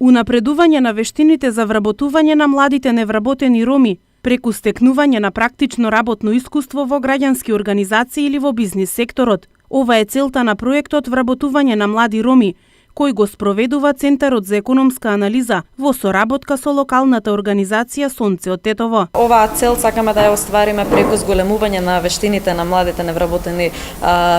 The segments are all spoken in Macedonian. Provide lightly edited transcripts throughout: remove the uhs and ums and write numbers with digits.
Унапредување на вештините за вработување на младите невработени роми преку стекнување на практично работно искуство во граѓански организации или во бизнис секторот. Ова е целта на проектот Вработување на млади роми, кој го спроведува Центарот за економска анализа во соработка со локалната организација Сонце од Тетово. Оваа цел сакаме да ја оствариме преку зголемување на вештините на младите невработени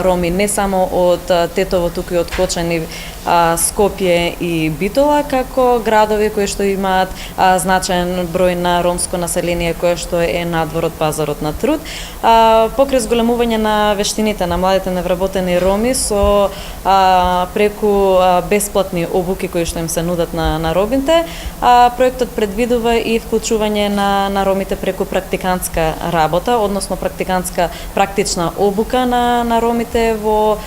роми, не само од Тетово, туку и од Кочани, Скопје и Битола, како градови кои што имаат значаен број на ромско население кое што е надвор од пазарот на труд. Покрај зголемување на вештините на младите невработени роми со преку бесплатни обуки кои што им се нудат на ромите, проектот предвидува и вклучување на ромите преку практикантска работа, односно практична обука на ромите во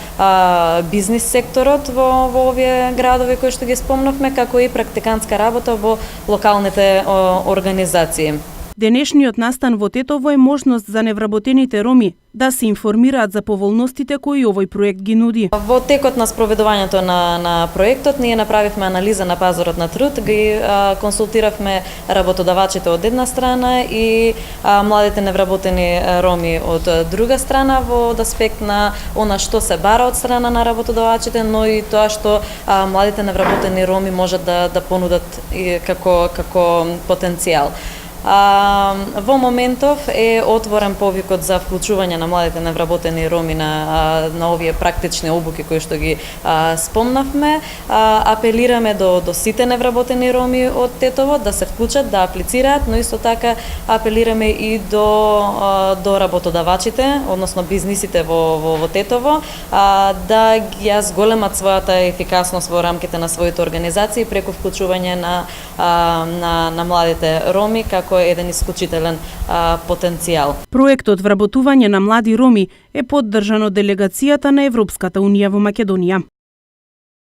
бизнис секторот во овие градови кои што ги спомнавме, како и практикантска работа во локалните организации. Денешниот настан во Тетово е можност за невработените роми да се информираат за поволностите кои овој проект ги нуди. Во текот на спроведувањето на проектот ние направивме анализа на пазарот на труд, ги консултиравме работодавачите од една страна и младите невработени роми од друга страна во аспект на она што се бара од страна на работодавачите, но и тоа што младите невработени роми можат да понудат како потенцијал. Во моментов е отворен повикот за вклучување на младите невработени роми на овие практични обуки кои што ги спомнавме. Апелираме до сите невработени роми од Тетово да се вклучат, да аплицираат, но исто така апелираме и до работодавачите, односно бизнисите во Тетово, да ја зголемат својата ефикасност во рамките на своите организации преку вклучување на младите роми како еден исклучителен потенцијал. Проектот Вработување на млади роми е поддржан од делегацијата на Европската унија во Македонија.